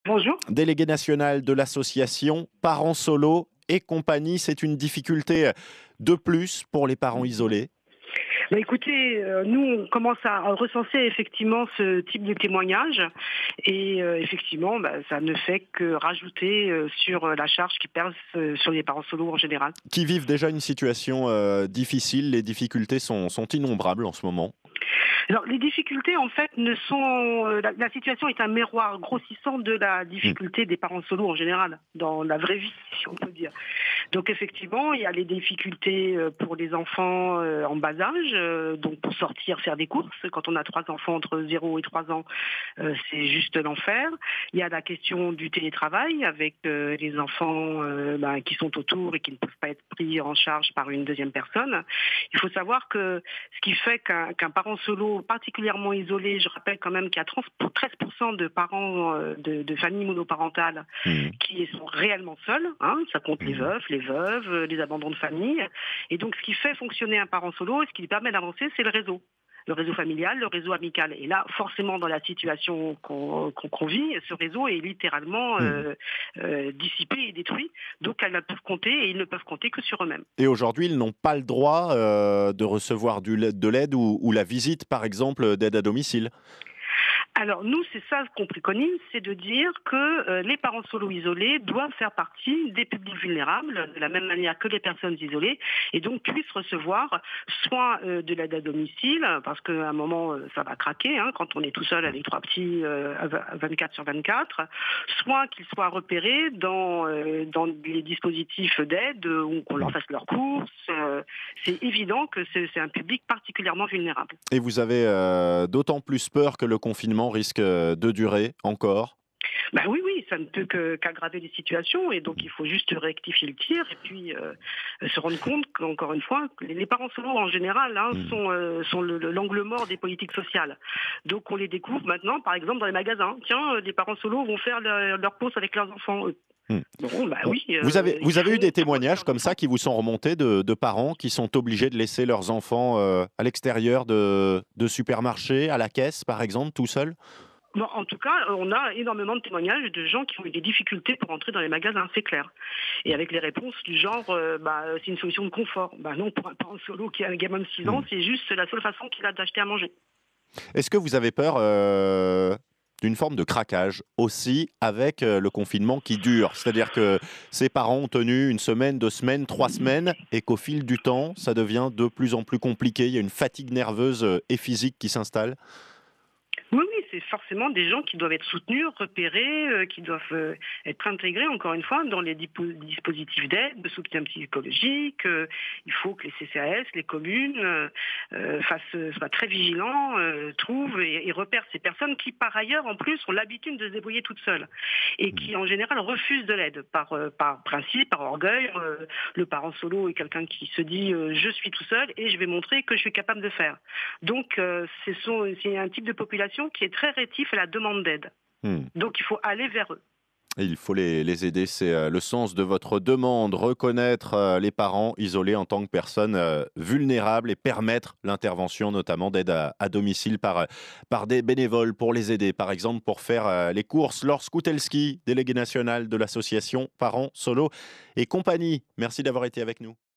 Bonjour. Délégué national de l'association Parents Solo et compagnie, c'est une difficulté de plus pour les parents isolés. Bah, écoutez, nous, on commence à recenser effectivement ce type de témoignage et effectivement, ça ne fait que rajouter sur la charge qui pèse sur les parents solos en général. Qui vivent déjà une situation difficile. Les difficultés sont innombrables en ce moment. Alors, les difficultés, en fait, ne sont... la situation est un miroir grossissant de la Mm. difficulté des parents solos en général, dans la vraie vie, si on peut dire. Donc, effectivement, il y a les difficultés pour les enfants en bas âge, donc pour sortir faire des courses. Quand on a 3 enfants entre 0 et 3 ans, c'est juste l'enfer. Il y a la question du télétravail avec les enfants qui sont autour et qui ne peuvent pas être pris en charge par une deuxième personne. Il faut savoir que ce qui fait qu'un parent solo particulièrement isolé, je rappelle quand même qu'il y a 13% de parents de familles monoparentales Mm. qui sont réellement seuls, hein, ça compte les Mm. veufs, les veuves, les abandons de famille. Et donc ce qui fait fonctionner un parent solo et ce qui lui permet d'avancer, c'est le réseau. Le réseau familial, le réseau amical. Et là, forcément, dans la situation qu'on vit, ce réseau est littéralement Mm. dissipé et détruit. Donc, elles ne peuvent compter et ils ne peuvent compter que sur eux-mêmes. Et aujourd'hui, ils n'ont pas le droit de recevoir de l'aide ou la visite, par exemple, d'aide à domicile. Alors nous, c'est ça qu'on préconise, c'est de dire que les parents solo isolés doivent faire partie des publics vulnérables, de la même manière que les personnes isolées, et donc puissent recevoir soit de l'aide à domicile, parce qu'à un moment, ça va craquer, hein, quand on est tout seul avec 3 petits à 24/24, soit qu'ils soient repérés dans les dispositifs d'aide, ou qu'on leur fasse leurs courses. C'est évident que c'est un public particulièrement vulnérable. Et vous avez d'autant plus peur que le confinement risque de durer encore. Oui, oui, ça ne peut qu'aggraver les situations et donc il faut juste rectifier le tir et puis se rendre compte qu'encore une fois, que les parents solos en général Mm. sont l'angle mort des politiques sociales. Donc on les découvre maintenant, par exemple, dans les magasins. Tiens, des parents solos vont faire leur course avec leurs enfants. Mm. Bon, oui, Vous ils avez eu font des pour témoignages leurs comme ça enfants. qui vous sont remontés de parents qui sont obligés de laisser leurs enfants à l'extérieur de supermarchés, à la caisse par exemple, tout seuls? Bon, en tout cas, on a énormément de témoignages de gens qui ont eu des difficultés pour entrer dans les magasins, c'est clair. Et avec les réponses du genre, c'est une solution de confort. Non, pour un parent solo qui a un gamin de 6 ans, Mm. c'est juste la seule façon qu'il a d'acheter à manger. Est-ce que vous avez peur d'une forme de craquage aussi avec le confinement qui dure? C'est-à-dire que ces parents ont tenu une semaine, 2 semaines, 3 semaines et qu'au fil du temps, ça devient de plus en plus compliqué. Il y a une fatigue nerveuse et physique qui s'installe. Oui, oui, c'est forcément des gens qui doivent être soutenus, repérés, qui doivent être intégrés, encore une fois, dans les dispositifs d'aide, de soutien psychologique. Il faut que les CCAS, les communes, soient très vigilants, trouvent et repèrent ces personnes qui, par ailleurs, en plus, ont l'habitude de se débrouiller toutes seules et Mm. qui, en général, refusent de l'aide par principe, par orgueil. Le parent solo est quelqu'un qui se dit je suis tout seul et je vais montrer que je suis capable de faire. Donc, c'est un type de population qui est très rétif à la demande d'aide. Mm. Donc, il faut aller vers eux. Et il faut les aider, c'est le sens de votre demande, reconnaître les parents isolés en tant que personnes vulnérables et permettre l'intervention notamment d'aide à domicile par des bénévoles pour les aider, par exemple pour faire les courses. Laure Skoutelski, délégué national de l'association Parents Solo et compagnie, merci d'avoir été avec nous.